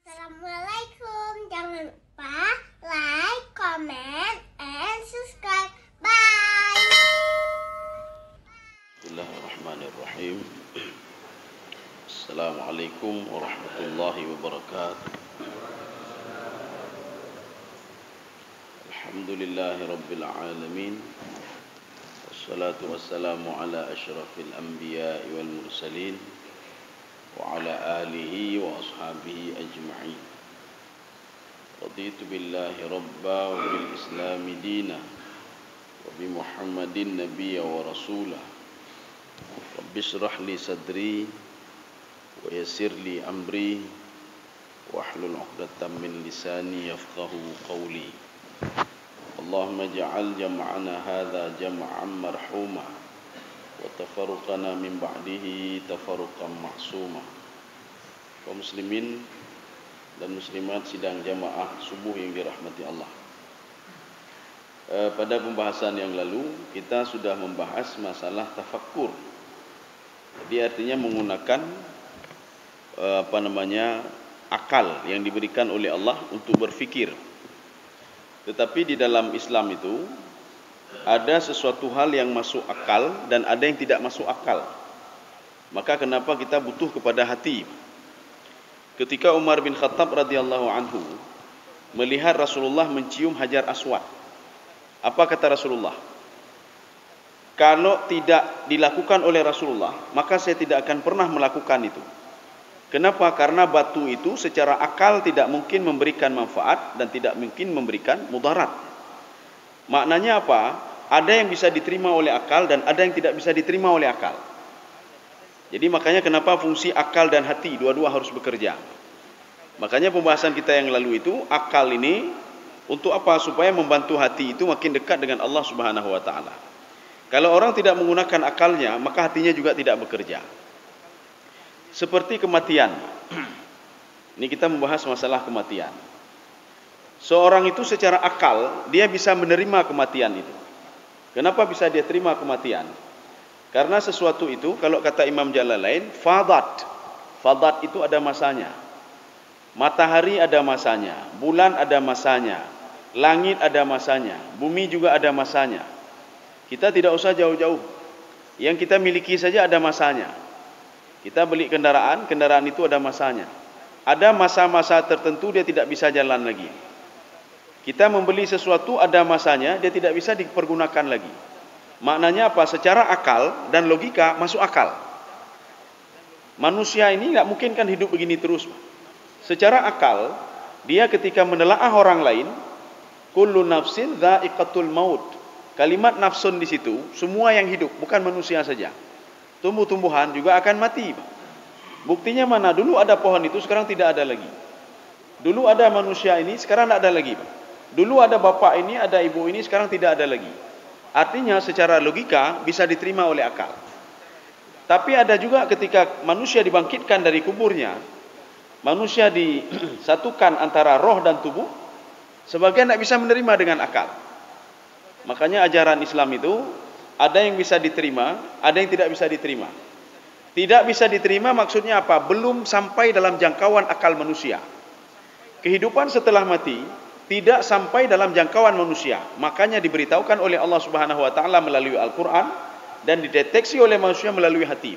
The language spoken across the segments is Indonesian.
Assalamualaikum. Jangan lupa like, comment, and subscribe. Bye. Bismillahirrahmanirrahim. Assalamualaikum warahmatullahi wabarakatuh. Alhamdulillahi rabbil alamin. Wassalatu wassalamu ala asyrafil anbiya'i wal mursalin wa ala alihi wa ashabihi ajma'in. Raditu billahi rabba wa bil islami dina wa bi Muhammadin nabiyya wa rasulah. Rabbi shrah li sadri wa yassir li amri wahlul 'uqdatam min lisani yafqahu qawli. Allahumma ij'al jam'ana hadza jam'an marhuma wa tafarruqana min ba'dihi tafarruqan ma'suma. Kaum muslimin dan muslimat sidang jamaah subuh yang dirahmati Allah. Pada pembahasan yang lalu kita sudah membahas masalah tafakkur. Jadi artinya menggunakan akal yang diberikan oleh Allah untuk berfikir. Tetapi di dalam Islam itu ada sesuatu hal yang masuk akal dan ada yang tidak masuk akal. Maka kenapa kita butuh kepada hati? Ketika Umar bin Khattab radhiyallahu anhu melihat Rasulullah mencium Hajar Aswad, apa kata Rasulullah? Kalau tidak dilakukan oleh Rasulullah, maka saya tidak akan pernah melakukan itu. Kenapa? Karena batu itu secara akal tidak mungkin memberikan manfaat dan tidak mungkin memberikan mudarat. Maknanya apa? Ada yang bisa diterima oleh akal dan ada yang tidak bisa diterima oleh akal. Jadi makanya kenapa fungsi akal dan hati dua-dua harus bekerja. Makanya pembahasan kita yang lalu itu, akal ini untuk apa? Supaya membantu hati itu makin dekat dengan Allah Subhanahu wa taala. Kalau orang tidak menggunakan akalnya, maka hatinya juga tidak bekerja. Seperti kematian. Ini kita membahas masalah kematian. Seorang itu secara akal dia bisa menerima kematian itu. Kenapa bisa dia terima kematian? Karena sesuatu itu, kalau kata Imam Jalalain, fadat. Fadat itu ada masanya. Matahari ada masanya, bulan ada masanya, langit ada masanya, bumi juga ada masanya. Kita tidak usah jauh-jauh. Yang kita miliki saja ada masanya. Kita beli kendaraan, kendaraan itu ada masanya. Ada masa-masa tertentu dia tidak bisa jalan lagi. Kita membeli sesuatu ada masanya, dia tidak bisa dipergunakan lagi. Maknanya apa? Secara akal dan logika masuk akal. Manusia ini tidak mungkin kan hidup begini terus. Secara akal, dia ketika menelaah orang lain, kullu nafsin dha'iqatul maut. Kalimat nafsun di situ, semua yang hidup, bukan manusia saja. Tumbuh-tumbuhan juga akan mati. Buktinya mana? Dulu ada pohon itu, sekarang tidak ada lagi. Dulu ada manusia ini, sekarang tidak ada lagi. Dulu ada bapak ini, ada ibu ini, sekarang tidak ada lagi. Artinya secara logika bisa diterima oleh akal. Tapi ada juga ketika manusia dibangkitkan dari kuburnya, manusia disatukan antara roh dan tubuh, sebagian tidak bisa menerima dengan akal. Makanya ajaran Islam itu ada yang bisa diterima, ada yang tidak bisa diterima. Tidak bisa diterima maksudnya apa? Belum sampai dalam jangkauan akal manusia. Kehidupan setelah mati tidak sampai dalam jangkauan manusia. Makanya diberitahukan oleh Allah Subhanahu wa taala melalui Al-Qur'an dan dideteksi oleh manusia melalui hati.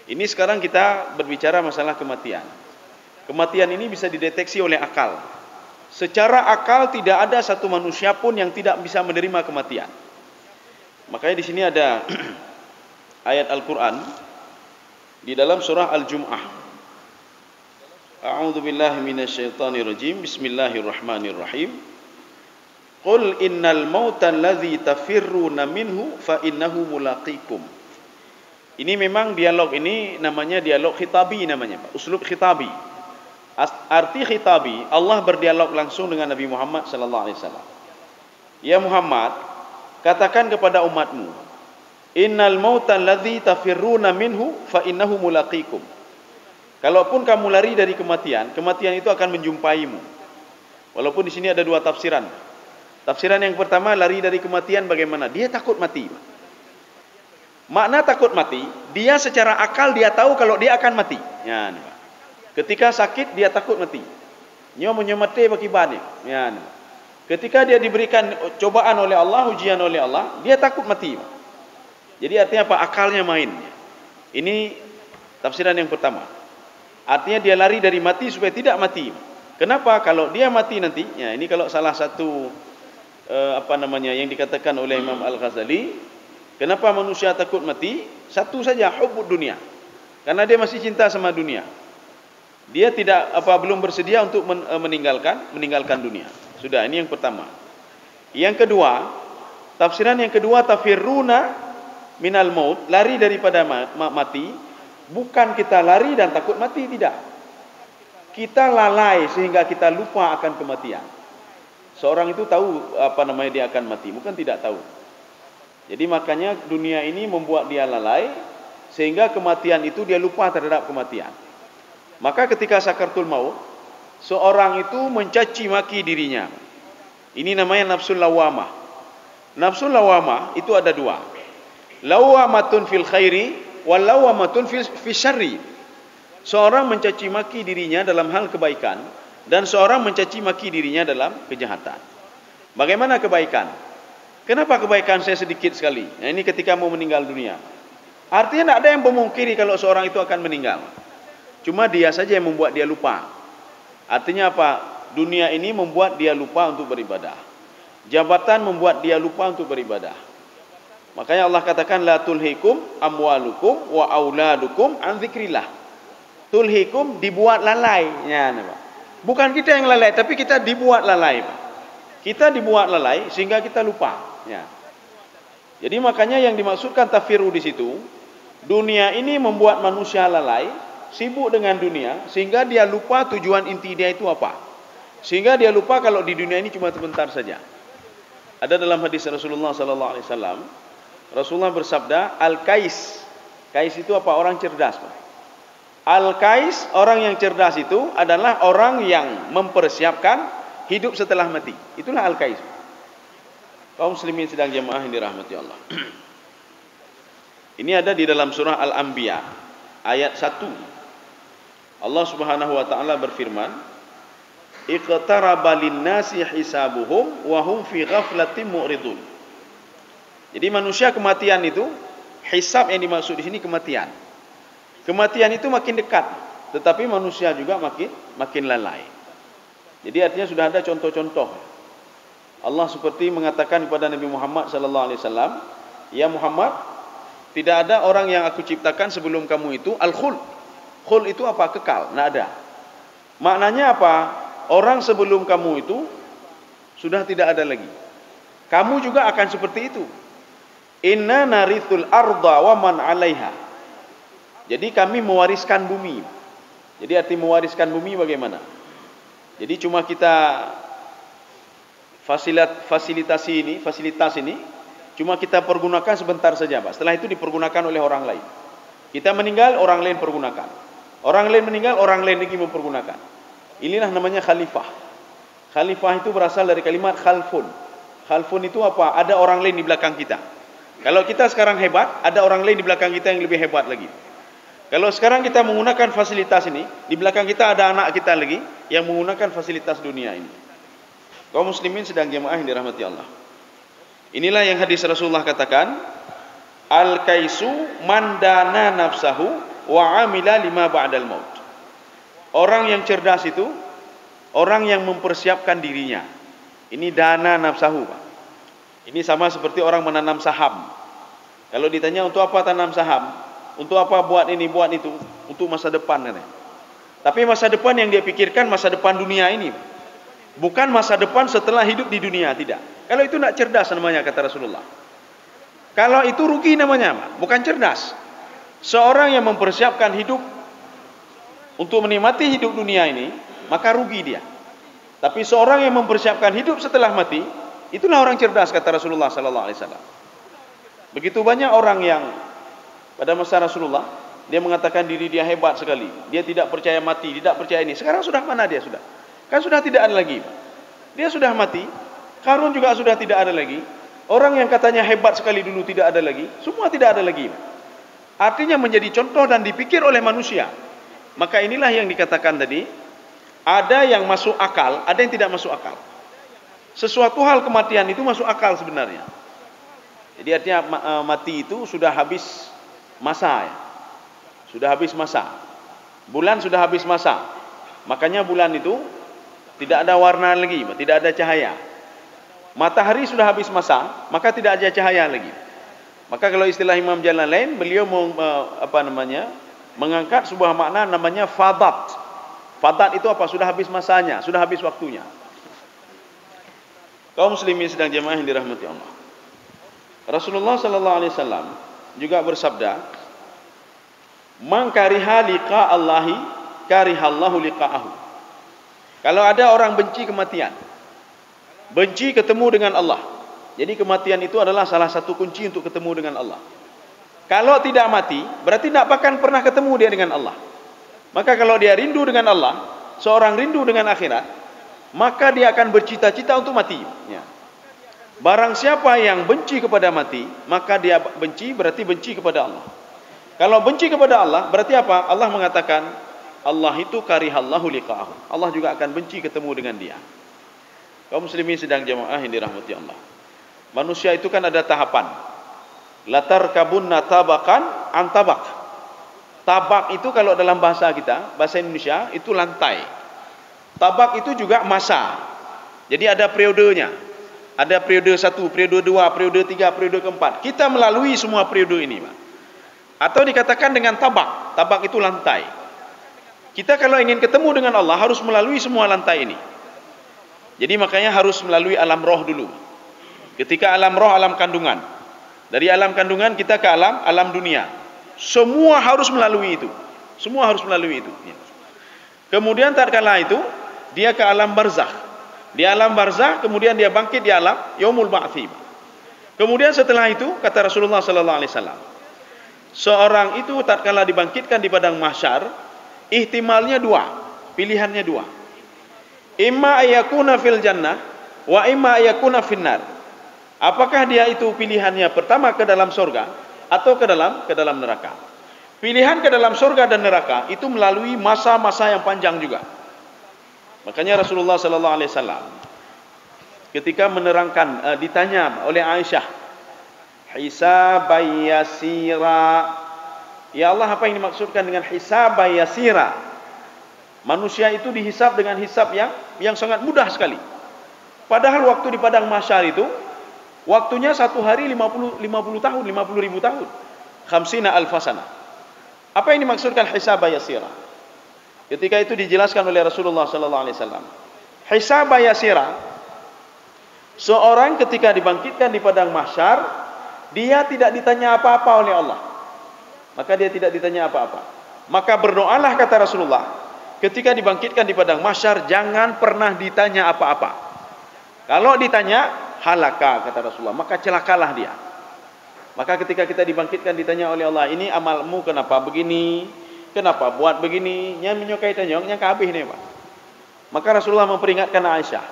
Ini sekarang kita berbicara masalah kematian. Kematian ini bisa dideteksi oleh akal. Secara akal tidak ada satu manusia pun yang tidak bisa menerima kematian. Makanya di sini ada ayat Al-Qur'an di dalam surah Al-Jum'ah. A'udzu billahi minasyaitonir rajim. Bismillahirrahmanirrahim. Qul innal mauta allazi tafirruna minhu fa innahu mulaqikum. Ini memang dialog ini namanya dialog khitabi namanya, Pak. Uslub khitabi. Arti khitabi, Allah berdialog langsung dengan Nabi Muhammad sallallahu alaihi wasallam. Ya Muhammad, katakan kepada umatmu, innal mauta allazi tafirruna minhu fa innahu mulaqikum. Kalaupun kamu lari dari kematian, kematian itu akan menjumpaimu. Walaupun di sini ada dua tafsiran. Tafsiran yang pertama, lari dari kematian bagaimana? Dia takut mati. Makna takut mati, dia secara akal dia tahu kalau dia akan mati. Ya, Ketika sakit dia takut mati. Nyo menyemati bagi bani. Ya. Ketika dia diberikan cobaan oleh Allah, ujian oleh Allah, dia takut mati. Jadi artinya apa? Akalnya main. Ini tafsiran yang pertama. Artinya dia lari dari mati supaya tidak mati. Kenapa? Kalau dia mati nanti, ya ini kalau salah satu yang dikatakan oleh Imam Al-Ghazali, kenapa manusia takut mati? Satu saja, hubbud dunia. Karena dia masih cinta sama dunia. Dia tidak belum bersedia untuk meninggalkan dunia. Sudah, ini yang pertama. Yang kedua, tafsiran yang kedua, tafirruna minal maut, lari daripada mati, bukan kita lari dan takut mati, tidak. Kita lalai sehingga kita lupa akan kematian. Seorang itu tahu dia akan mati, bukan tidak tahu. Jadi makanya dunia ini membuat dia lalai sehingga kematian itu dia lupa terhadap kematian. Maka ketika sakaratul maut, seorang itu mencaci maki dirinya. Ini namanya nafsul lawamah. Nafsul lawamah itu ada dua. Lawamatun fil khairi wal lawamatun fil syarri. Seorang mencaci maki dirinya dalam hal kebaikan dan seorang mencaci maki dirinya dalam kejahatan. Bagaimana kebaikan? Kenapa kebaikan saya sedikit sekali? Nah, ini ketika mau meninggal dunia. Artinya tidak ada yang memungkiri kalau seorang itu akan meninggal. Cuma dia saja yang membuat dia lupa. Artinya apa? Dunia ini membuat dia lupa untuk beribadah. Jabatan membuat dia lupa untuk beribadah. Makanya Allah katakan la tulhikum amwalukum wa auladukum an dzikrillah. Tulhikum dibuat lalai. Ya, bukan kita yang lalai, tapi kita dibuat lalai. Kita dibuat lalai sehingga kita lupa. Ya. Jadi makanya yang dimaksudkan tafiru di situ, dunia ini membuat manusia lalai, sibuk dengan dunia, sehingga dia lupa tujuan inti dia itu apa. Sehingga dia lupa kalau di dunia ini cuma sebentar saja. Ada dalam hadis Rasulullah sallallahu alaihi wasallam, Rasulullah bersabda, al-kais. Kais itu apa? Orang cerdas. Al-kais, orang yang cerdas itu adalah orang yang mempersiapkan hidup setelah mati. Itulah al-kais. Kaum muslimin sedang jemaah yang dirahmati Allah. Ini ada di dalam surah Al-Anbiya ayat 1. Allah Subhanahu wa taala berfirman, "Iqtaraba lin-nasi hisabuhum wa hum fi ghaflatin mu'ridun." Jadi manusia kematian itu, hisab yang dimaksud di sini kematian. Kematian itu makin dekat, tetapi manusia juga makin lalai. Jadi artinya sudah ada contoh-contoh. Allah seperti mengatakan kepada Nabi Muhammad sallallahu alaihi wasallam, "Ya Muhammad, tidak ada orang yang aku ciptakan sebelum kamu itu al-khuld." Khuld itu apa? Kekal, tidak ada. Maknanya apa? Orang sebelum kamu itu sudah tidak ada lagi. Kamu juga akan seperti itu. Inna narithul arda wa man 'alaiha. Jadi kami mewariskan bumi. Jadi arti mewariskan bumi bagaimana? Jadi cuma kita fasilitas ini cuma kita pergunakan sebentar saja, Pak. Setelah itu dipergunakan oleh orang lain. Kita meninggal, orang lain pergunakan. Orang lain meninggal, orang lain lagi mempergunakan. Inilah namanya khalifah. Khalifah itu berasal dari kalimat khalfun. Khalfun itu apa? Ada orang lain di belakang kita. Kalau kita sekarang hebat, ada orang lain di belakang kita yang lebih hebat lagi. Kalau sekarang kita menggunakan fasilitas ini, di belakang kita ada anak kita lagi yang menggunakan fasilitas dunia ini. Kaum muslimin sedang jemaah yang dirahmati Allah. Inilah yang hadis Rasulullah katakan, al-kaisu mandana nafsahu wa amila lima ba'dal maut. Orang yang cerdas itu orang yang mempersiapkan dirinya. Ini dana nafsahu, Pak. Ini sama seperti orang menanam saham. Kalau ditanya untuk apa tanam saham? Untuk apa buat ini, buat itu? Untuk masa depan. Tapi masa depan yang dia pikirkan masa depan dunia ini. Bukan masa depan setelah hidup di dunia, tidak. Kalau itu tidak cerdas namanya, kata Rasulullah. Kalau itu rugi namanya, bukan cerdas. Seorang yang mempersiapkan hidup untuk menikmati hidup dunia ini, maka rugi dia. Tapi seorang yang mempersiapkan hidup setelah mati, itulah orang cerdas, kata Rasulullah sallallahu alaihi wasallam. Begitu banyak orang yang pada masa Rasulullah, dia mengatakan diri dia hebat sekali. Dia tidak percaya mati, tidak percaya ini. Sekarang sudah mana dia sudah? Kan sudah tidak ada lagi. Dia sudah mati. Qarun juga sudah tidak ada lagi. Orang yang katanya hebat sekali dulu tidak ada lagi. Semua tidak ada lagi. Artinya menjadi contoh dan dipikir oleh manusia. Maka inilah yang dikatakan tadi, ada yang masuk akal, ada yang tidak masuk akal. Sesuatu hal kematian itu masuk akal sebenarnya. Jadi artinya mati itu sudah habis masa ya. Sudah habis masa. Bulan sudah habis masa. Makanya bulan itu tidak ada warna lagi, tidak ada cahaya. Matahari sudah habis masa, maka tidak ada cahaya lagi. Maka kalau istilah Imam Jalalain, beliau mengangkat sebuah makna namanya fadat. Fadat itu apa? Sudah habis masanya, sudah habis waktunya. Kaum muslimin sedang jemaah yang dirahmati Allah. Rasulullah sallallahu alaihi wasallam juga bersabda, "Man kariha liqa Allahi, karihallahu liqa'ahu." Kalau ada orang benci kematian, benci ketemu dengan Allah. Jadi kematian itu adalah salah satu kunci untuk ketemu dengan Allah. Kalau tidak mati, berarti tidak akan pernah ketemu dia dengan Allah. Maka kalau dia rindu dengan Allah, seorang rindu dengan akhirat, maka dia akan bercita-cita untuk mati. Ya. Barang siapa yang benci kepada mati, maka dia benci, berarti benci kepada Allah. Kalau benci kepada Allah, berarti apa? Allah mengatakan, Allah itu karihallahu liqa'ahu. Allah juga akan benci ketemu dengan dia. Kaum muslimin sedang jemaah yang dirahmati Allah. Manusia itu kan ada tahapan. Latar kabunna tabakan antabak. Tabak itu kalau dalam bahasa kita, bahasa Indonesia, itu lantai. Tabak itu juga masa. Jadi ada periodenya. Ada periode 1, periode 2, periode 3, periode keempat. Kita melalui semua periode ini, Pak. Atau dikatakan dengan tabak. Tabak itu lantai. Kita kalau ingin ketemu dengan Allah harus melalui semua lantai ini. Jadi makanya harus melalui alam roh dulu. Ketika alam roh, alam kandungan. Dari alam kandungan kita ke alam dunia. Semua harus melalui itu. Semua harus melalui itu. Kemudian tatkala itu dia ke alam barzakh. Di alam barzakh kemudian dia bangkit di alam yaumul ba'tsi. Kemudian setelah itu kata Rasulullah sallallahu alaihi wasallam, seorang itu tatkala dibangkitkan di padang mahsyar, ihtimalnya dua, pilihannya dua. Imma ayakuna fil jannah wa imma ayakuna finnar. Apakah dia itu pilihannya pertama ke dalam surga atau ke dalam neraka? Pilihan ke dalam surga dan neraka itu melalui masa-masa yang panjang juga. Makanya Rasulullah sallallahu alaihi wasallam ketika menerangkan ditanya oleh Aisyah, hisabai yasira. Ya Allah, apa yang dimaksudkan dengan hisabai yasira? Manusia itu dihisab dengan hisab yang sangat mudah sekali. Padahal waktu di padang mahsyar itu waktunya satu hari 50 tahun, 50.000 tahun. 50 alfasana. Apa yang dimaksudkan hisabai yasira? Ketika itu dijelaskan oleh Rasulullah sallallahu alaihi wasallam. Hisab yasira, seorang ketika dibangkitkan di padang mahsyar, dia tidak ditanya apa-apa oleh Allah. Maka dia tidak ditanya apa-apa. Maka berdoalah kata Rasulullah, ketika dibangkitkan di padang mahsyar jangan pernah ditanya apa-apa. Kalau ditanya halaka kata Rasulullah, maka celakalah dia. Maka ketika kita dibangkitkan ditanya oleh Allah, ini amalmu kenapa begini? Kenapa buat begini? Yang menyukai tanyong yang kabeh nih, Pak. Maka Rasulullah memperingatkan Aisyah,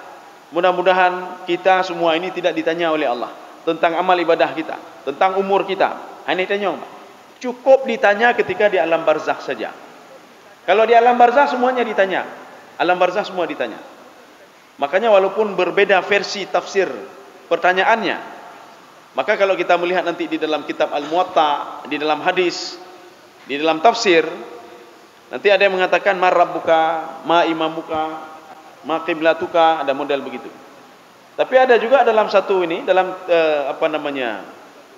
mudah-mudahan kita semua ini tidak ditanya oleh Allah tentang amal ibadah kita, tentang umur kita. Hanya tanyong, Pak. Cukup ditanya ketika di alam barzakh saja. Kalau di alam barzakh semuanya ditanya. Alam barzakh semua ditanya. Makanya walaupun berbeda versi tafsir pertanyaannya, maka kalau kita melihat nanti di dalam kitab Al-Muwatta, di dalam hadis, di dalam tafsir, nanti ada yang mengatakan ma rabbuka, ma imamuka, ma qiblatuka, ada model begitu. Tapi ada juga dalam satu ini, dalam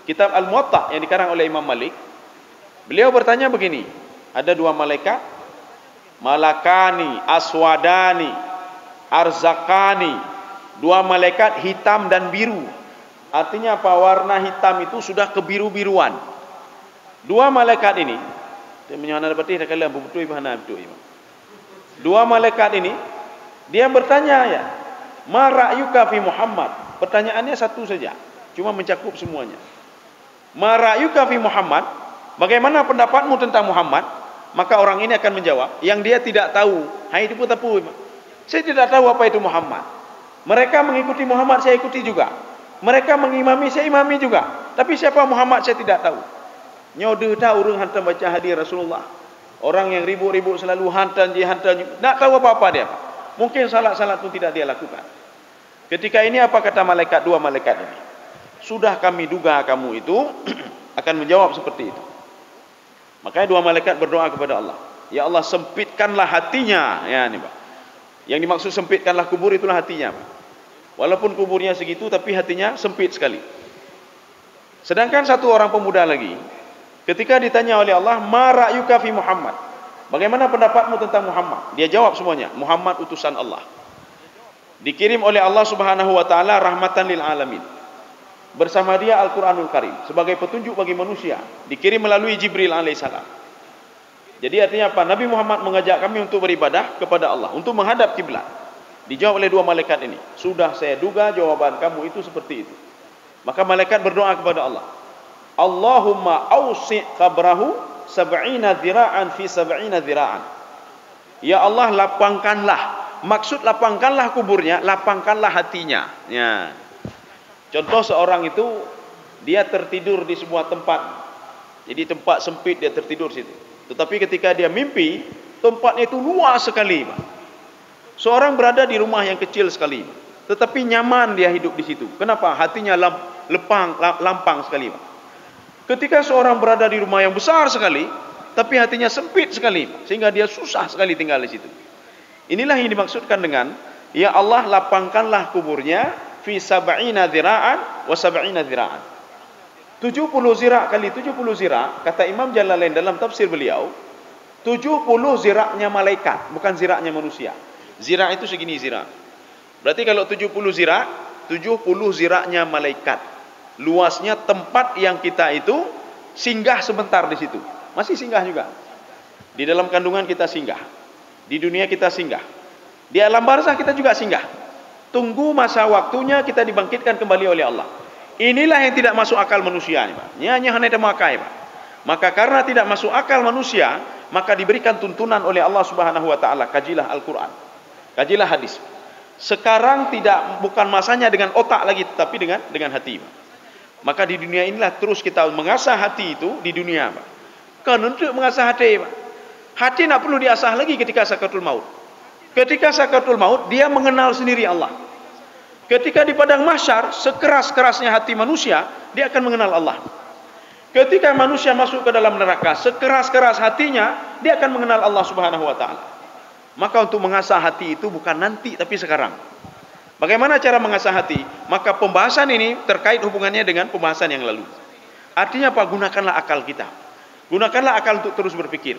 kitab Al-Muwatta yang dikarang oleh Imam Malik, beliau bertanya begini, ada dua malaikat, malakani aswadani arzakani, dua malaikat hitam dan biru. Artinya apa? Warna hitam itu sudah kebiru-biruan. Dua malaikat ini, dua malaikat ini, dia bertanya ya, ma ra'yuka fi Muhammad. Pertanyaannya satu saja, cuma mencakup semuanya. Ma ra'yuka fi Muhammad, bagaimana pendapatmu tentang Muhammad? Maka orang ini akan menjawab, yang dia tidak tahu, hai itu putapu, saya tidak tahu apa itu Muhammad. Mereka mengikuti Muhammad, saya ikuti juga. Mereka mengimami, saya imami juga. Tapi siapa Muhammad saya tidak tahu. Nyodo tahu urang hantam baca hadis Rasulullah. Orang yang ribut-ribut selalu hantar, tak tahu apa-apa dia. Mungkin salat-salat pun tidak dia lakukan. Ketika ini apa kata malaikat, dua malaikat ini? Sudah kami duga kamu itu akan menjawab seperti itu. Makanya dua malaikat berdoa kepada Allah. Ya Allah, sempitkanlah hatinya. Ya ini Pak. Yang dimaksud sempitkanlah kubur itulah hatinya Pak. Walaupun kuburnya segitu tapi hatinya sempit sekali. Sedangkan satu orang pemuda lagi, ketika ditanya oleh Allah, ma ra'yuka fi Muhammad? Bagaimana pendapatmu tentang Muhammad? Dia jawab semuanya, Muhammad utusan Allah. Dikirim oleh Allah Subhanahu wa taala rahmatan lil alamin. Bersama dia Al-Qur'anul Karim sebagai petunjuk bagi manusia, dikirim melalui Jibril alaihissalam. Jadi artinya apa? Nabi Muhammad mengajak kami untuk beribadah kepada Allah, untuk menghadap kiblat. Dijawab oleh dua malaikat ini. Sudah saya duga jawaban kamu itu seperti itu. Maka malaikat berdoa kepada Allah. Allahumma awsi' qabrahu sab'ina dhira'an fi sab'ina dhira'an. Ya Allah, lapangkanlah. Maksud lapangkanlah kuburnya, lapangkanlah hatinya. Ya. Contoh seorang itu dia tertidur di sebuah tempat. Jadi tempat sempit dia tertidur situ. Tetapi ketika dia mimpi, tempatnya itu luas sekali. Seorang berada di rumah yang kecil sekali, tetapi nyaman dia hidup di situ. Kenapa? Hatinya lampang sekali. Ketika seorang berada di rumah yang besar sekali, tapi hatinya sempit sekali, sehingga dia susah sekali tinggal di situ. Inilah yang dimaksudkan dengan ya Allah, lapangkanlah kuburnya fi sab'ina dhira'an wa sab'ina dhira'an. 70 zira' kali 70 zira', kata Imam Jalalain dalam tafsir beliau, 70 zira'nya malaikat, bukan zira'nya manusia. Zira' itu segini zira'. Berarti kalau 70 zira', 70 zira'nya malaikat. Luasnya tempat yang kita itu singgah sebentar di situ. Masih singgah juga. Di dalam kandungan kita singgah. Di dunia kita singgah. Di alam barzah kita juga singgah. Tunggu masa waktunya kita dibangkitkan kembali oleh Allah. Inilah yang tidak masuk akal manusia ini, Pak. Nyanyi hanya demakai, Pak. Maka karena tidak masuk akal manusia, maka diberikan tuntunan oleh Allah Subhanahu wa taala, kajilah Al-Qur'an. Kajilah hadis. Sekarang bukan masanya dengan otak lagi, tetapi dengan hati, Pak. Maka di dunia inilah terus kita mengasah hati itu di dunia, Pak. Kan untuk mengasah hati, Pak. Hati tidak perlu diasah lagi ketika sakaratul maut. Ketika sakaratul maut, dia mengenal sendiri Allah. Ketika di padang mahsyar, sekeras-kerasnya hati manusia, dia akan mengenal Allah. Ketika manusia masuk ke dalam neraka, sekeras-keras hatinya, dia akan mengenal Allah Subhanahu wa taala. Maka untuk mengasah hati itu bukan nanti tapi sekarang. Bagaimana cara mengasah hati? Maka pembahasan ini terkait hubungannya dengan pembahasan yang lalu. Artinya apa? Gunakanlah akal kita. Gunakanlah akal untuk terus berpikir.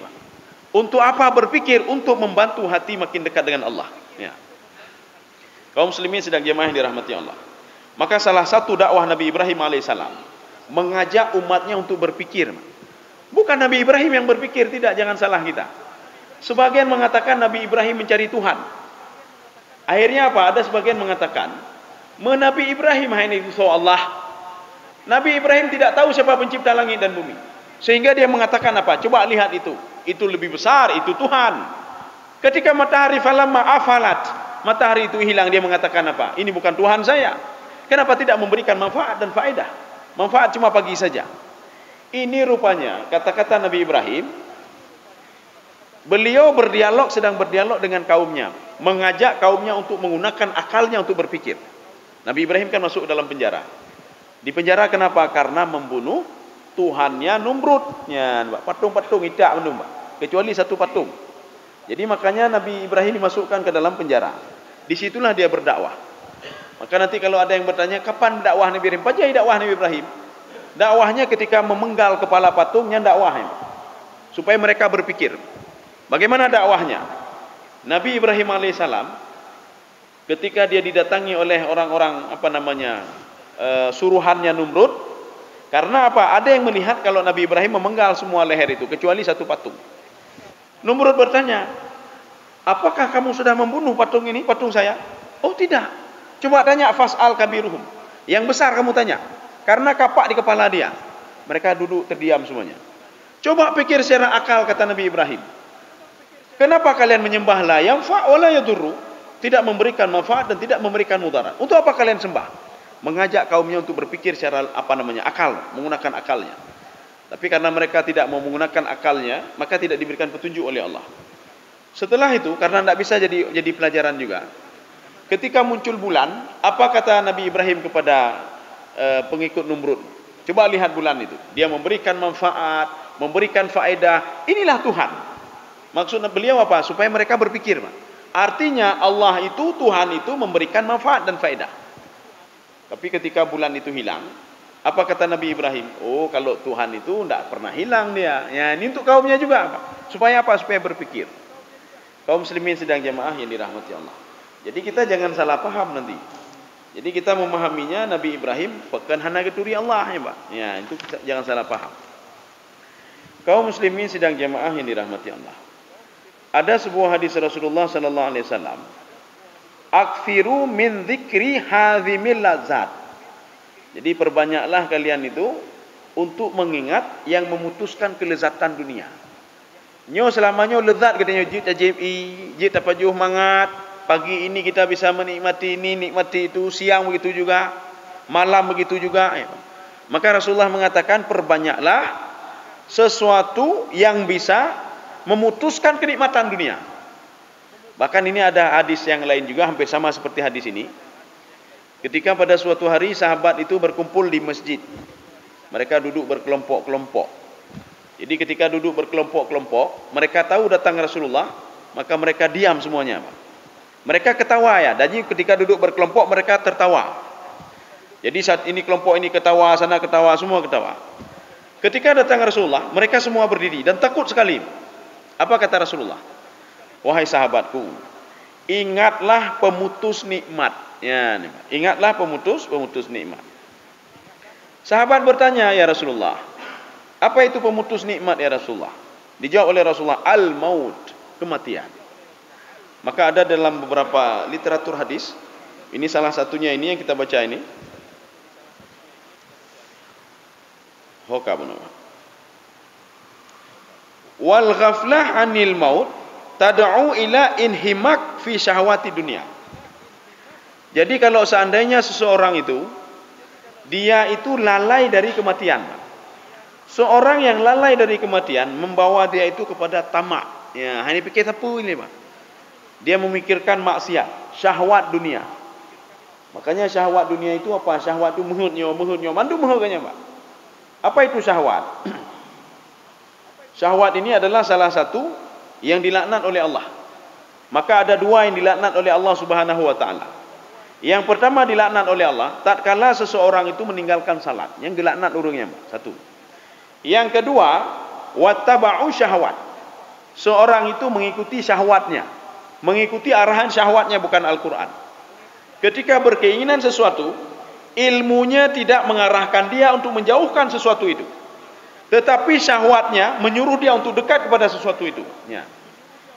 Untuk apa berpikir? Untuk membantu hati makin dekat dengan Allah. Ya. Kaum muslimin sedang jemaah yang dirahmati Allah. Maka salah satu dakwah Nabi Ibrahim alaihissalam mengajak umatnya untuk berpikir. Bukan Nabi Ibrahim yang berpikir, tidak, jangan salah kita. Sebagian mengatakan Nabi Ibrahim mencari Tuhan. Akhirnya apa? Ada sebagian mengatakan, Nabi Ibrahim hanya itu Allah. Nabi Ibrahim tidak tahu siapa pencipta langit dan bumi. Sehingga dia mengatakan apa? Coba lihat itu. Itu lebih besar, itu Tuhan. Ketika matahari falamma afalat, matahari itu hilang, dia mengatakan apa? Ini bukan Tuhan saya. Kenapa tidak memberikan manfaat dan faedah? Manfaat cuma pagi saja. Ini rupanya kata-kata Nabi Ibrahim. Beliau sedang berdialog dengan kaumnya, mengajak kaumnya untuk menggunakan akalnya untuk berpikir. Nabi Ibrahim kan masuk dalam penjara. Di penjara kenapa? Karena membunuh Tuhannya Numrud. Ya, patung-patung tidak membunuh, kecuali satu patung. Jadi makanya Nabi Ibrahim dimasukkan ke dalam penjara. Disitulah dia berdakwah. Maka nanti kalau ada yang bertanya, kapan dakwah Nabi Ibrahim? Pajai dakwah Nabi Ibrahim. Dakwahnya ketika memenggal kepala patungnya, dakwahnya supaya mereka berpikir. Bagaimana dakwahnya? Nabi Ibrahim alaihissalam ketika dia didatangi oleh orang-orang suruhannya Numrud, karena apa? Ada yang melihat kalau Nabi Ibrahim memenggal semua leher itu kecuali satu patung. Numrud bertanya, apakah kamu sudah membunuh patung ini, patung saya? Oh tidak. Coba tanya fas'al kabiruhum. Yang besar kamu tanya. Karena kapak di kepala dia. Mereka duduk terdiam semuanya. Coba pikir secara akal, kata Nabi Ibrahim. Kenapa kalian menyembah la yanfa' wa la yadurru? Tidak memberikan manfaat dan tidak memberikan mudarat. Untuk apa kalian sembah? Mengajak kaumnya untuk berpikir secara akal, menggunakan akalnya. Tapi karena mereka tidak mau menggunakan akalnya, maka tidak diberikan petunjuk oleh Allah. Setelah itu, karena tidak bisa jadi pelajaran juga, ketika muncul bulan, apa kata Nabi Ibrahim kepada pengikut Numrud? Coba lihat bulan itu. Dia memberikan manfaat, memberikan faedah. Inilah Tuhan. Maksud beliau apa? Supaya mereka berpikir. Artinya Allah itu, Tuhan itu memberikan manfaat dan faedah. Tapi ketika bulan itu hilang, apa kata Nabi Ibrahim? Oh, kalau Tuhan itu tidak pernah hilang dia. Ya, ini untuk kaumnya juga. Supaya apa? Supaya berpikir. Kaum muslimin sedang jamaah yang dirahmati Allah. Jadi kita jangan salah paham nanti. Jadi kita memahaminya Nabi Ibrahim bukan hanya keturi Allah ya, Pak. Ya, itu jangan salah paham. Kaum muslimin sedang jamaah yang dirahmati Allah. Ada sebuah hadis Rasulullah sallallahu alaihi wasallam. Akfiru min dzikri hadzimil ladzat. Jadi perbanyaklah kalian itu untuk mengingat yang memutuskan kelezatan dunia. Nyo selamanya lezat katanya jid ajib-i, jid dapat juh mangat. Pagi ini kita bisa menikmati ini, nikmati itu, siang begitu juga, malam begitu juga. Maka Rasulullah mengatakan perbanyaklah sesuatu yang bisa memutuskan kenikmatan dunia. Bahkan ini ada hadis yang lain juga hampir sama seperti hadis ini. Ketika pada suatu hari sahabat itu berkumpul di masjid. Mereka duduk berkelompok-kelompok. Jadi ketika duduk berkelompok-kelompok, mereka tahu datang Rasulullah, maka mereka diam semuanya. Mereka ketawa ya. Jadi ketika duduk berkelompok mereka tertawa. Jadi saat ini kelompok ini ketawa, sana ketawa, semua ketawa. Ketika datang Rasulullah, mereka semua berdiri dan takut sekali. Apa kata Rasulullah? Wahai sahabatku, ingatlah pemutus nikmat. Ya, ingatlah pemutus nikmat. Sahabat bertanya, ya Rasulullah, apa itu pemutus nikmat ya Rasulullah? Dijawab oleh Rasulullah, al-maut, kematian. Maka ada dalam beberapa literatur hadis, ini salah satunya ini yang kita baca ini. Hoka benar. Wal ghaflah anil maut tad'u ila inhimak fi syahwati dunia. Jadi kalau seandainya seseorang itu dia itu lalai dari kematian. Seorang yang lalai dari kematian membawa dia itu kepada tamak. Ya, hanya pikir apa ini, Pak? Dia memikirkan maksiat, syahwat dunia. Makanya syahwat dunia itu apa? Syahwat itu menghutnya, mandu menghutnya, Pak. Apa itu syahwat? Syahwat ini adalah salah satu yang dilaknat oleh Allah. Maka ada dua yang dilaknat oleh Allah Subhanahu wa taala. Yang pertama dilaknat oleh Allah tatkala seseorang itu meninggalkan salat, yang dilaknat orangnya, satu. Yang kedua, wattaba'u syahwat. Seorang itu mengikuti syahwatnya, mengikuti arahan syahwatnya, bukan Al-Qur'an. Ketika berkeinginan sesuatu, ilmunya tidak mengarahkan dia untuk menjauhkan sesuatu itu. Tetapi syahwatnya menyuruh dia untuk dekat kepada sesuatu itu.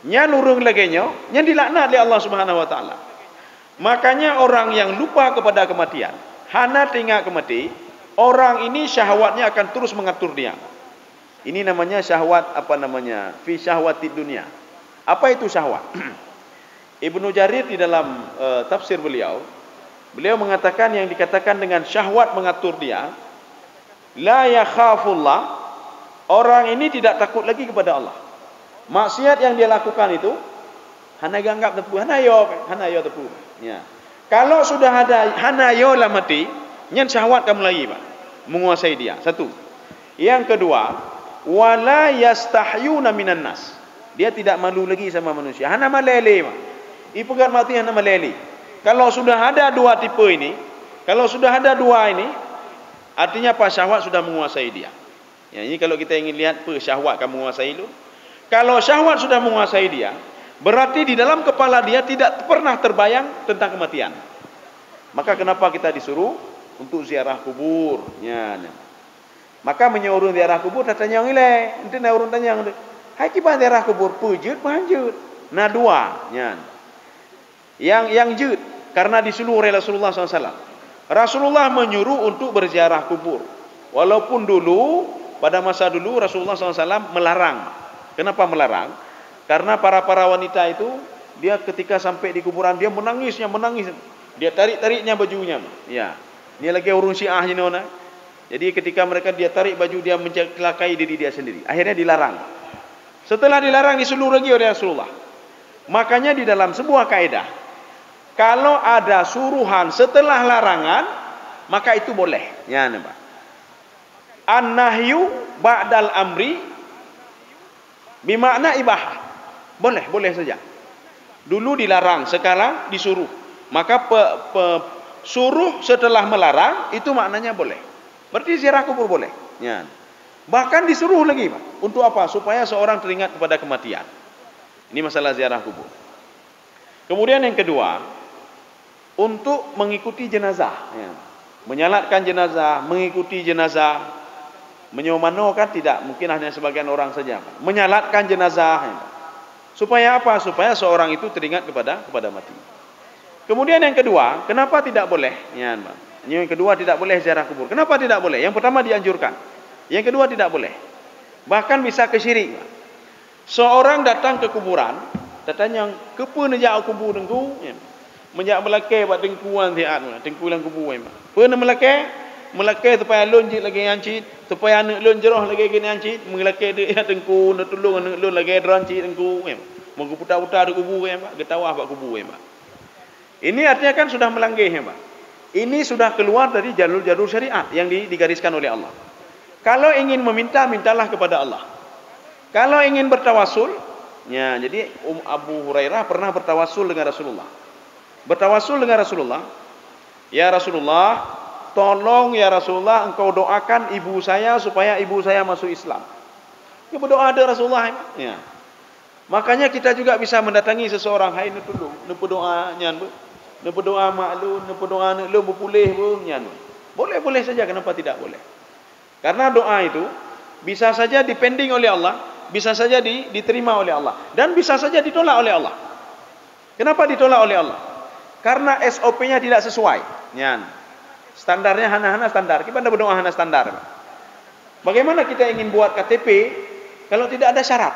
Nya nurung lagenya, nya dilaknat oleh Allah Subhanahu wa taala. Makanya orang yang lupa kepada kematian, hana tinggal kemati, orang ini syahwatnya akan terus mengatur dia. Ini namanya syahwat, apa namanya? Fi syahwati dunia. Apa itu syahwat? Ibnu Jarir di dalam tafsir beliau mengatakan yang dikatakan dengan syahwat mengatur dia, la yakhafullah, orang ini tidak takut lagi kepada Allah. Maksiat yang dia lakukan itu hana ganggap tepu, hana yo tepu. Ya. Kalau sudah ada hana yo lah mati, nyen syahwat kamu lagi, Pak, menguasai dia. Satu. Yang kedua, wala yastahyuna minan nas. Dia tidak malu lagi sama manusia. Hana malele, Pak. Ipegat mati hana malele. Kalau sudah ada dua tipe ini, kalau sudah ada dua ini, artinya apa? Syahwat sudah menguasai dia. Ya, ini kalau kita ingin lihat apa syahwat kamu menguasai itu. Kalau syahwat sudah menguasai dia, berarti di dalam kepala dia tidak pernah terbayang tentang kematian. Maka kenapa kita disuruh untuk ziarah kubur? Ya. Maka menyuruh ziarah kubur, tanya yang ile, nanti nak urun tanya yang, hai kiban ziarah kubur, pujud, panjut. Nah dua, ya. Yang jud, karena disuruh oleh Rasulullah SAW. Rasulullah menyuruh untuk berziarah kubur. Walaupun dulu, pada masa dulu Rasulullah SAW melarang. Kenapa melarang? Karena para wanita itu, dia ketika sampai di kuburan, dia menangis. Dia tarik-tariknya bajunya. Ya, dia lagi urun syiah ni nona. Jadi ketika mereka dia tarik baju, dia mencelakai diri dia sendiri. Akhirnya dilarang. Setelah dilarang, disuruh lagi oleh Rasulullah. Makanya di dalam sebuah kaidah, kalau ada suruhan setelah larangan, maka itu boleh. Ya, nampak. An-nahyu ba'dal amri bimakna ibahah. Boleh, boleh saja. Dulu dilarang, sekarang disuruh. Maka suruh setelah melarang itu maknanya boleh. Berarti ziarah kubur boleh. Ya. Bahkan disuruh lagi, Pak. Untuk apa? Supaya seorang teringat kepada kematian. Ini masalah ziarah kubur. Kemudian yang kedua, untuk mengikuti jenazah. Ya. Menyalatkan jenazah, mengikuti jenazah. Menyomanokan tidak, mungkin hanya sebagian orang saja. Pak. Menyalatkan jenazah. Ya. Supaya apa? Supaya seorang itu teringat kepada mati. Kemudian yang kedua, kenapa tidak boleh? Ya, yang kedua tidak boleh ziarah kubur. Kenapa tidak boleh? Yang pertama dianjurkan. Yang kedua tidak boleh. Bahkan bisa kesyirik. Seorang datang ke kuburan, datang kepa nejak kubur dengku, menjak melake buat dengkuan siat, dengkulan kubur. Pernah melake supaya lon jit lagi ancit, supaya anak lon jeroh lagi gini ancit, melake dia dengku, nak tolong anak lon lagi derancit dengku. Mau putar-putar di kubur, getawah buat kubur. Ini artinya kan sudah melanggar, Pak. Ini sudah keluar dari jalur-jalur syariat yang digariskan oleh Allah. Kalau ingin meminta, mintalah kepada Allah. Kalau ingin bertawasul, ya, jadi Abu Hurairah pernah bertawasul dengan Rasulullah. Bertawasul dengan Rasulullah. Ya Rasulullah, tolong ya Rasulullah, engkau doakan ibu saya supaya ibu saya masuk Islam. Ya berdoa ada Rasulullah. Ya. Makanya kita juga bisa mendatangi seseorang, hai nu tolong, nu berdoa nyan bu. Nu berdoa mak lu, nu berdoa anak lu berpulih bu, nyan. Boleh-boleh saja, kenapa tidak boleh? Karena doa itu bisa saja dipending oleh Allah, bisa saja diterima oleh Allah, dan bisa saja ditolak oleh Allah. Kenapa ditolak oleh Allah? Karena SOP-nya tidak sesuai. Nyan. Standarnya hana-hana standar. Kita berdoa hana standar. Bagaimana kita ingin buat KTP kalau tidak ada syarat?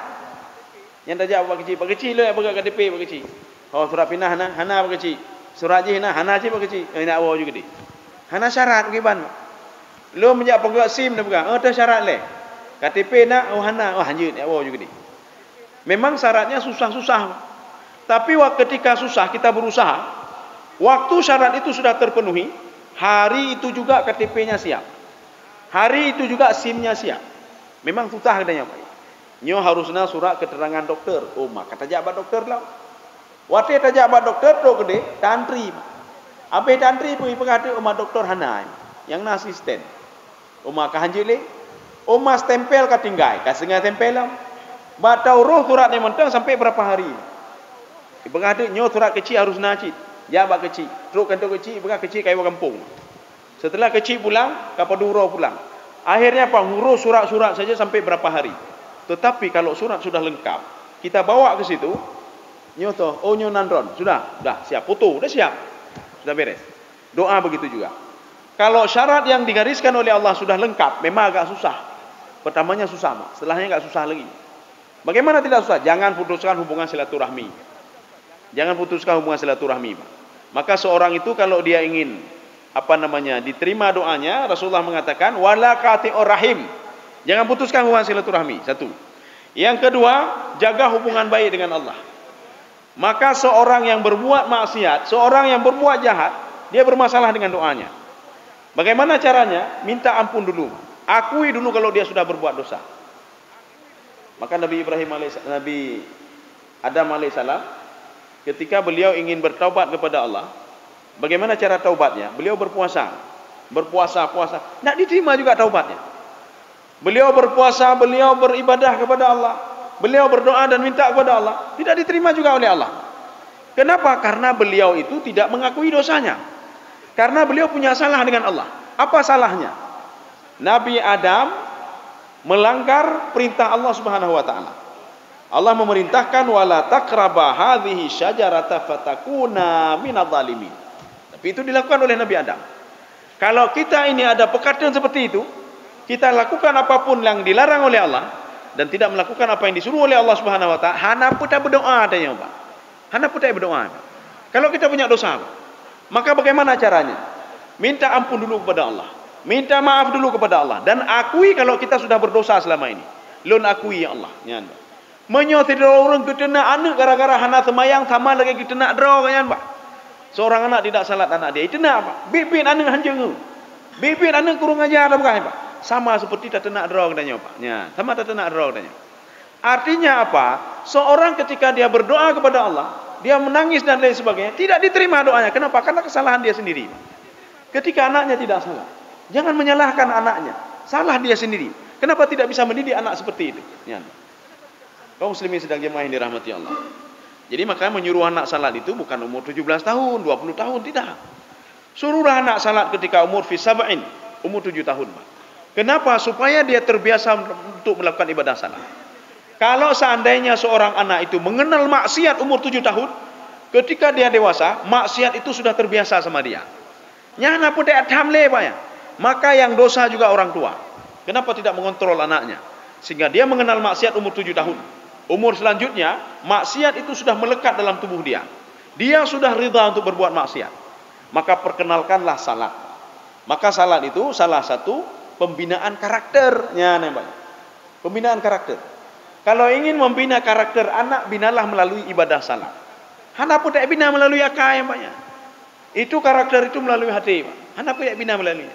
Yang tajak Pak kecil lo yang buat KTP Pak kecil. Oh surat pindah hana Pak kecil. Surat je hana je Pak kecil. Nak bawa juga di. Hana syarat bagaimana? Lo menjak pegang SIM dah pegang. Oh ada syarat le. KTP nak hana hanjut nak bawa juga di. Memang syaratnya susah-susah. Tapi ketika susah kita berusaha, waktu syarat itu sudah terpenuhi, hari itu juga KTP-nya siap. Hari itu juga SIM-nya siap. Memang susah katanya Pak. Nyo harusnya surat keterangan dokter. Oh maka tajak abad dokter lah. Waktu tajak abad dokter tu gede tantri. Abe tantri pun ipengati umat dokter hana yang na asisten. Maka hanjile. Mas tempel ka tinggai, ka sengaja tempel lah. Batau roh surat ni mentang sampai berapa hari. Ipengati nyo surat kecil harus nacit. Jabat kecil. Teruk kantor kecil, ipengah kecil kaya kampung. Setelah kecil pulang, kapaduro pulang. Akhirnya apa? Ngurus surat-surat saja sampai berapa hari. Tetapi kalau surat sudah lengkap, kita bawa ke situ, nyoto, oh nyo nandron, sudah siap, foto, sudah siap, sudah beres. Doa begitu juga. Kalau syarat yang digariskan oleh Allah sudah lengkap, memang agak susah. Pertamanya susah, setelahnya agak susah lagi. Bagaimana tidak susah? Jangan putuskan hubungan silaturahmi. Jangan putuskan hubungan silaturahmi. Maka seorang itu kalau dia ingin diterima doanya, Rasulullah mengatakan wala qati'ur rahim. Jangan putuskan hubungan silaturahmi. Satu. Yang kedua, jaga hubungan baik dengan Allah. Maka seorang yang berbuat maksiat, seorang yang berbuat jahat, dia bermasalah dengan doanya. Bagaimana caranya? Minta ampun dulu. Akui dulu kalau dia sudah berbuat dosa. Maka Nabi Adam alaihissalam ketika beliau ingin bertaubat kepada Allah, bagaimana cara taubatnya? Beliau berpuasa. Puasa. Nak diterima juga taubatnya. Beliau berpuasa, beliau beribadah kepada Allah, beliau berdoa dan minta kepada Allah, tidak diterima juga oleh Allah. Kenapa? Karena beliau itu tidak mengakui dosanya. Karena beliau punya salah dengan Allah. Apa salahnya? Nabi Adam melanggar perintah Allah Subhanahu wa taala. Allah memerintahkan wala taqraba hadhihi syajarata fatakuna minadh-dhalimin. Tapi itu dilakukan oleh Nabi Adam. Kalau kita ini ada perkataan seperti itu, kita lakukan apapun yang dilarang oleh Allah dan tidak melakukan apa yang disuruh oleh Allah Subhanahu wa taala, hana putar berdoa adanya, Pak. Hana putar berdoa. Kalau kita punya dosa, maka bagaimana caranya? Minta ampun dulu kepada Allah. Minta maaf dulu kepada Allah dan akui kalau kita sudah berdosa selama ini. Lun akui ya Allah. Nyan. Menyotir orang kita nak anak gara-gara hana semayang sama lagi kita nak draw kan Pak. Seorang anak tidak salat anak dia. Itu nak Pak. Bibit anak hanjung. Bibit anak kurang ajar dah bukan Pak. Sama seperti tak nak draw katanya Pak. Ya, sama tak nak draw katanya. Artinya apa? Seorang ketika dia berdoa kepada Allah, dia menangis dan lain sebagainya, tidak diterima doanya. Kenapa? Karena kesalahan dia sendiri. Ketika anaknya tidak salah, jangan menyalahkan anaknya. Salah dia sendiri. Kenapa tidak bisa mendidik anak seperti itu? Ya. Kaum muslimin sedang jemaah yang dirahmati Allah. Jadi makanya menyuruh anak salat itu bukan umur 17 tahun, 20 tahun, tidak. Suruhlah anak salat ketika umur fi sab'in, umur 7 tahun. Kenapa? Supaya dia terbiasa untuk melakukan ibadah salat. Kalau seandainya seorang anak itu mengenal maksiat umur 7 tahun, ketika dia dewasa, maksiat itu sudah terbiasa sama dia. Nyana pun dia tamle Pak ya. Maka yang dosa juga orang tua. Kenapa tidak mengontrol anaknya? Sehingga dia mengenal maksiat umur 7 tahun. Umur selanjutnya, maksiat itu sudah melekat dalam tubuh dia. Dia sudah ridha untuk berbuat maksiat. Maka perkenalkanlah salat. Maka salat itu salah satu pembinaan karakternya. Pembinaan karakter. Kalau ingin membina karakter anak, binalah melalui ibadah salat. Anak pun tak bina melalui akal yang banyak. Itu karakter itu melalui hati. Anak pun tak bina melalui.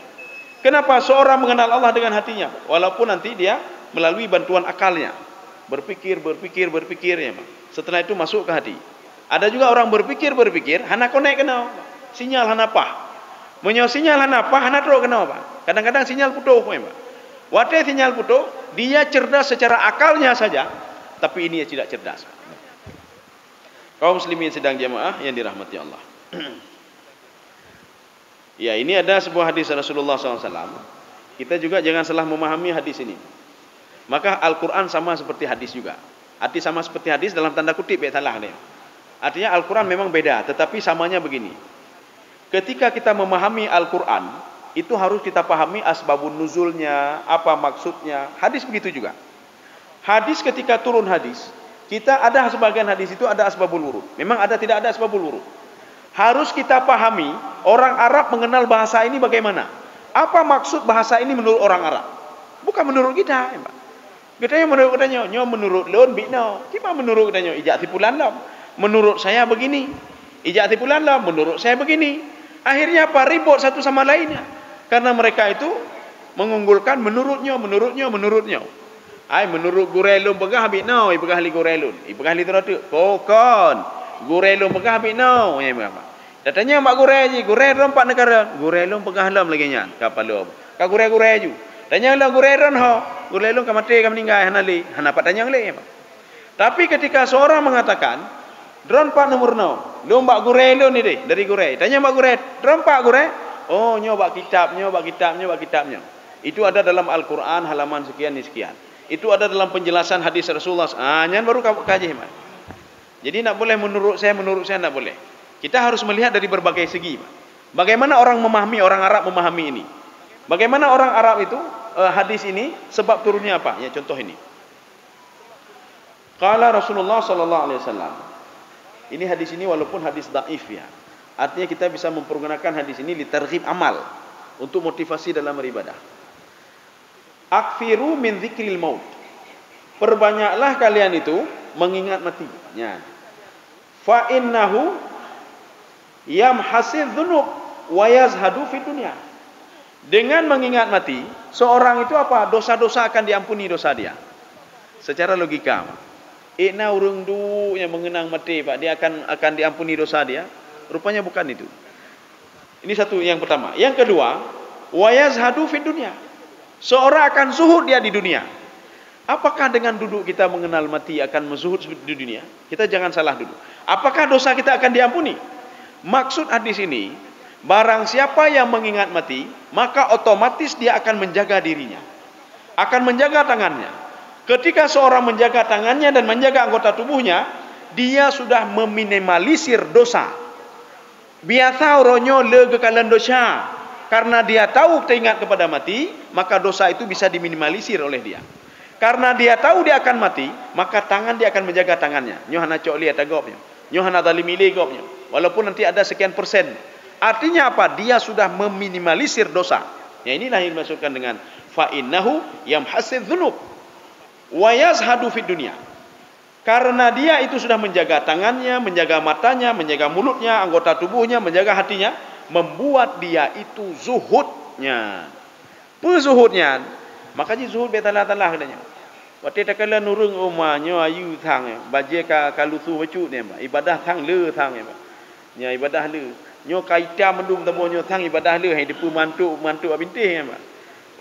Kenapa? Seorang mengenal Allah dengan hatinya. Walaupun nanti dia melalui bantuan akalnya. Berpikir ya. Setelah itu masuk ke hati. Ada juga orang berpikir. Hana konek kenal. Sinyal hana pah. Menyo sinyal hana pah, hana teruk kenal Pak. Kadang-kadang sinyal putus Pak. Waktu sinyal putus, dia cerdas secara akalnya saja, tapi ini tidak cerdas. Kaum muslimin sedang jamaah yang dirahmati Allah. Ya, ini ada sebuah hadis Rasulullah SAW. Kita juga jangan salah memahami hadis ini. Maka Al-Quran sama seperti hadis juga. Arti sama seperti hadis dalam tanda kutip ya salah nih. Artinya Al-Quran memang beda, tetapi samanya begini. Ketika kita memahami Al-Quran, itu harus kita pahami asbabun nuzulnya, apa maksudnya. Hadis begitu juga. Hadis ketika turun hadis, kita ada sebagian hadis itu ada asbabul wurud. Memang ada tidak ada asbabul wurud. Harus kita pahami orang Arab mengenal bahasa ini bagaimana. Apa maksud bahasa ini menurut orang Arab? Bukan menurut kita. Katanya menurut katanya, menurut leon bikno. Cuma menurut katanya, ijak tipulan lam. Menurut saya begini. Ijak tipulan lam. Menurut saya begini. Akhirnya apa? Ribut satu sama lainnya. Karena mereka itu mengunggulkan menurutnya. Ai menurut gurelun pegah habis no, pegah li gurelun. Pegah li teratu. Pokon. Gurelun pegah habis no. Datanya mak gurel je, gurel rompak negara. Gurelun pegah lam lagi nya. Kapalo. Ka gurel ju. Tanya lah gurelun ho. Gurelun ka mati ka meninggal hanali. Hana pak tanya le. Tapi ketika seorang mengatakan dron pak nomor 0. Lombak gurelun ni deh dari gurel. Tanya mak gurel, dron pak gurel. Oh, nyoba kitabnya. Itu ada dalam Al-Quran halaman sekian. Itu ada dalam penjelasan hadis Rasulullah. Nyan baru kaji. Jadi nak boleh menurut saya nak boleh. Kita harus melihat dari berbagai segi. Bagaimana orang Arab memahami ini? Bagaimana orang Arab itu hadis ini sebab turunnya apa? Ya contoh ini. Qala Rasulullah sallallahu alaihi wasallam. Ini hadis ini walaupun hadis dhaif ya. Artinya kita bisa mempergunakan hadis ini litarghib amal untuk motivasi dalam beribadah. Akfiru min dzikril maut. Perbanyaklah kalian itu mengingat mati. Ya. Fa innahu yamhasil dzunub wa yazhadu fid dunya. Dengan mengingat mati, seorang itu apa? Dosa-dosa akan diampuni dosa dia. Secara logika. Ikna urung du yang mengenang mati, Pak, dia akan diampuni dosa dia. Rupanya bukan itu. Ini satu yang pertama. Yang kedua, wa yazhadu fid dunya. Seorang akan zuhud dia di dunia. Apakah dengan duduk kita mengenal mati akan menzuhud di dunia? Kita jangan salah dulu. Apakah dosa kita akan diampuni? Maksud hadis ini, barang siapa yang mengingat mati, maka otomatis dia akan menjaga dirinya. Akan menjaga tangannya. Ketika seorang menjaga tangannya dan menjaga anggota tubuhnya, dia sudah meminimalisir dosa. Biasa oronyo lega kalan dosa. Karena dia tahu teringat kepada mati, maka dosa itu bisa diminimalisir oleh dia. Karena dia tahu dia akan mati, maka tangan dia akan menjaga tangannya. Nyo hana cok lihat agopnya. Nyo hana zalimile gopnya. Walaupun nanti ada sekian persen. Artinya apa? Dia sudah meminimalisir dosa. Ya, inilah yang dimaksudkan dengan fa innahu yamhasidz dzunub wa yazhadu fid dunya. Karena dia itu sudah menjaga tangannya, menjaga matanya, menjaga mulutnya, anggota tubuhnya, menjaga hatinya, membuat dia itu zuhudnya. Pezuhudnya. Makanya zuhud betalah-talah katanya. Waktu tak kala nurung umahnya ayu thang baje ka kalusu bacu ni ibadah thang le thang nya ibadah le nyo kaita mendum tamo nyo thang ibadah le hai depu mantuk abintih ba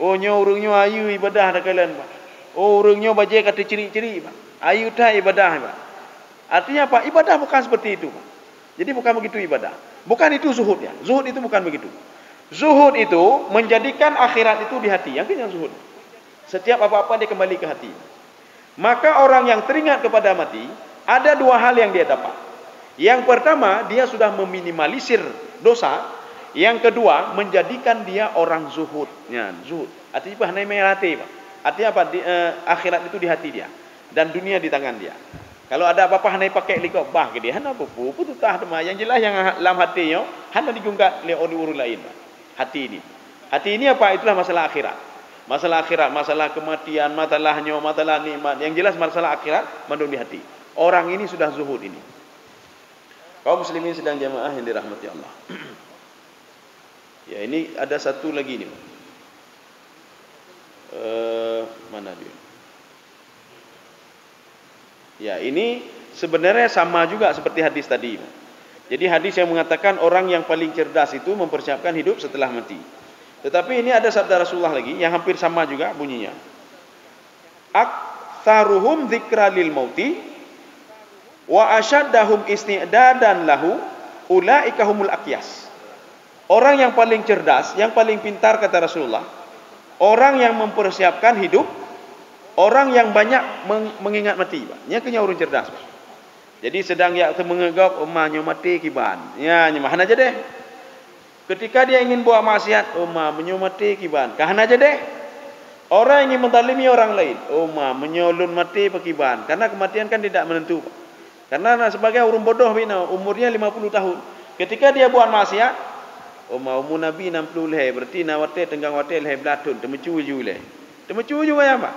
oh nyo urungnyo ayu ibadah tak kala ba oh urungnyo baje kata ciri-ciri ba ayu ta ibadah ba artinya apa ibadah bukan seperti itu ba. Jadi bukan begitu ibadah, bukan itu zuhudnya. Zuhud itu bukan begitu. Zuhud itu menjadikan akhirat itu di hati, yang itu yang zuhud. Setiap apa-apa dia kembali ke hati. Maka orang yang teringat kepada mati, ada dua hal yang dia dapat. Yang pertama, dia sudah meminimalisir dosa. Yang kedua, menjadikan dia orang zuhud. Ya, zuhud. Artinya apa? Hanai merati. Artinya apa? Akhirat itu di hati dia. Dan dunia di tangan dia. Kalau ada apa-apa, hanai pakai likop. Bah, dia hanai apa-apa. Pututah. Yang jelas yang dalam hatinya, hanai digungkat oleh orang lain. Hati ini. Hati ini apa? Itulah masalah akhirat. Masalah akhirat, masalah kematian, masalahnya, masalah nikmat. Yang jelas masalah akhirat mandung di hati. Orang ini sudah zuhud ini. Kaum muslimin sedang jamaah yang dirahmati Allah. Ya, ini ada satu lagi nih. Mana dia? Ya, ini sebenarnya sama juga seperti hadis tadi. Jadi hadis yang mengatakan orang yang paling cerdas itu mempersiapkan hidup setelah mati. Tetapi ini ada sabda Rasulullah lagi yang hampir sama juga bunyinya. Aktsaruhum dzikra lil mauti wa asyaddahum isti'dadan lahu ulaika humul aqyas. Orang yang paling cerdas, yang paling pintar kata Rasulullah, orang yang mempersiapkan hidup, orang yang banyak mengingat mati. Nya kenya orang cerdas. Jadi sedang ya mengegap umahnya mati kiban. Ya nyemahan aja deh. Ketika dia ingin buat maksiat, menyumati kiban. Kahan aja deh. Orang yang ingin menzalimi orang lain, menyolun mati pekiban. Karena kematian kan tidak menentu. Karena sebagai orang bodoh bina, umurnya 50 tahun. Ketika dia buat maksiat, umur Nabi 60 leh, berarti nawate tenggang wate leh belatun, temecu leh. Temecu juga ya, Pak.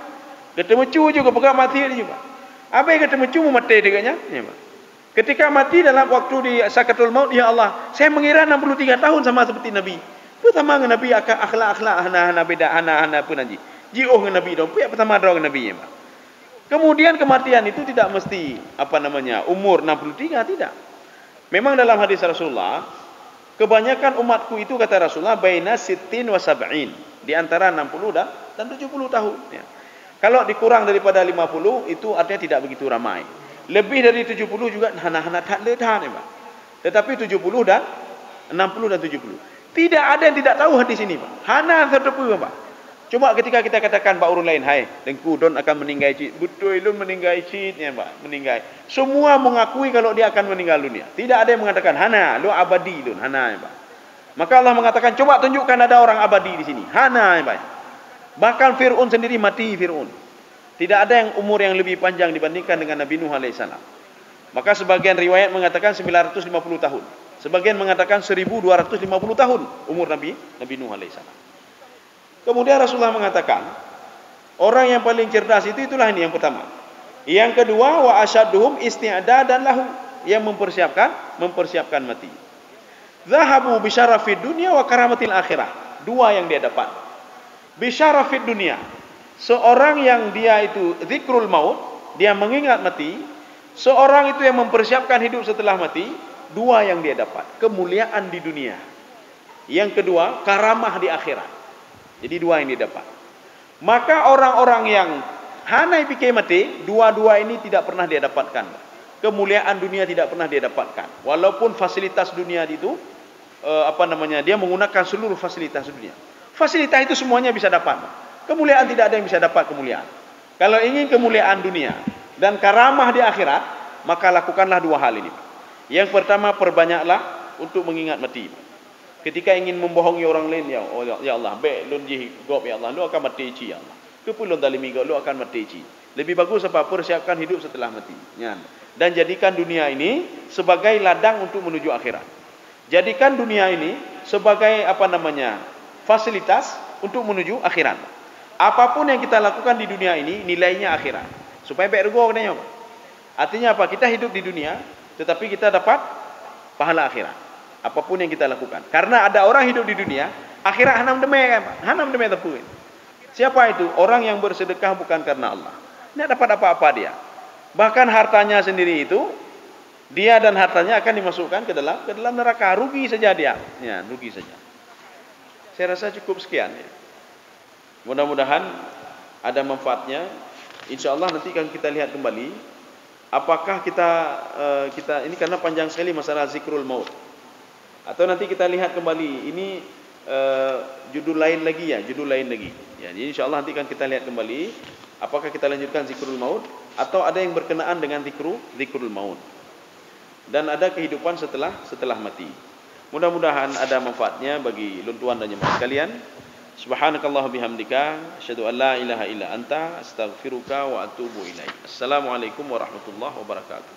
Ketemecu juga pegang mati dia juga. Apa yang ketemecu mati dengannya? Ya, Pak. Ketika mati dalam waktu di sakaratul maut, ya Allah, saya mengira 63 tahun sama seperti Nabi. Pertama dengan Nabi akan akhlak hana beda hana pun aja. Jiuh dengan Nabi dong. Punya pertama dong Nabi ya, Pak. Kemudian kematian itu tidak mesti umur 63, tidak. Memang dalam hadis Rasulullah, kebanyakan umatku itu kata Rasulullah baina sittin wa sab'in, di antara 60 dan 70 tahun ya. Kalau dikurang daripada 50 itu artinya tidak begitu ramai. Lebih dari 70 juga hana-hana tak ledah ni, Pak. Tetapi 70 dan 60 dan 70. Tidak ada yang tidak tahu hadis ini, Pak. Hana terdepu, Pak. Cuma ketika kita katakan Pak urun lain, hai, dengku don akan meninggal cid. Betul lu meninggal cid ya, Pak, meninggal. Semua mengakui kalau dia akan meninggal dunia. Tidak ada yang mengatakan hana, lu abadi don, hana ya, Pak. Maka Allah mengatakan, coba tunjukkan ada orang abadi di sini. Hana ya, Pak. Bahkan Fir'aun sendiri mati Fir'aun. Tidak ada yang umur yang lebih panjang dibandingkan dengan Nabi Nuh alaihissalam. Maka sebagian riwayat mengatakan 950 tahun. Sebagian mengatakan 1250 tahun umur Nabi Nuh alaihissalam. Kemudian Rasulullah mengatakan, orang yang paling cerdas itu itulah ini yang pertama. Yang kedua, wa asyadduhum isti'dadan lahu, yang mempersiapkan mati. Zahabu bisyarafid dunya wa karamatil akhirah. Dua yang dia dapat. Bisyarafid dunya, seorang yang dia itu zikrul maut, dia mengingat mati. Seorang itu yang mempersiapkan hidup setelah mati. Dua yang dia dapat, kemuliaan di dunia. Yang kedua, karamah di akhirat. Jadi dua yang dia dapat. Maka orang-orang yang hanai pikir mati, dua-dua ini tidak pernah dia dapatkan. Kemuliaan dunia tidak pernah dia dapatkan. Walaupun fasilitas dunia itu dia menggunakan seluruh fasilitas dunia. Fasilitas itu semuanya bisa dapat. Kemuliaan tidak ada yang bisa dapat kemuliaan. Kalau ingin kemuliaan dunia dan karamah di akhirat, maka lakukanlah dua hal ini. Yang pertama, perbanyaklah untuk mengingat mati. Ketika ingin membohongi orang lain, ya Allah, baik lun ji gop ya Allah, lu akan mati ci ya Allah. Kepulun dalimi go lu akan mati ci. Lebih bagus apa? Persiapkan hidup setelah mati. Dan jadikan dunia ini sebagai ladang untuk menuju akhirat. Jadikan dunia ini sebagai fasilitas untuk menuju akhirat. Apapun yang kita lakukan di dunia ini nilainya akhirat. Supaya bergo katanya apa? Artinya apa? Kita hidup di dunia tetapi kita dapat pahala akhirat. Apapun yang kita lakukan. Karena ada orang hidup di dunia, akhirat hanam deme kan? Hanam deme tepuin. Siapa itu? Orang yang bersedekah bukan karena Allah. Tidak dapat apa-apa dia. Bahkan hartanya sendiri itu, dia dan hartanya akan dimasukkan ke dalam neraka. Rugi saja dia. Ya, rugi saja. Saya rasa cukup sekian. Ya. Mudah-mudahan ada manfaatnya. Insya Allah nanti akan kita lihat kembali. Apakah kita ini karena panjang sekali masalah zikrul maut. Atau nanti kita lihat kembali. Ini judul lain lagi ya. Judul lain lagi. Ya, jadi insya Allah nanti akan kita lihat kembali. Apakah kita lanjutkan zikrul maut atau ada yang berkenaan dengan zikrul maut dan ada kehidupan setelah mati. Mudah-mudahan ada manfaatnya bagi luntuan dan jemaah sekalian. Subhanakallah bihamdika asyhadu an la ilaha illa anta astaghfiruka wa atubu ilaik. Assalamualaikum warahmatullahi wabarakatuh.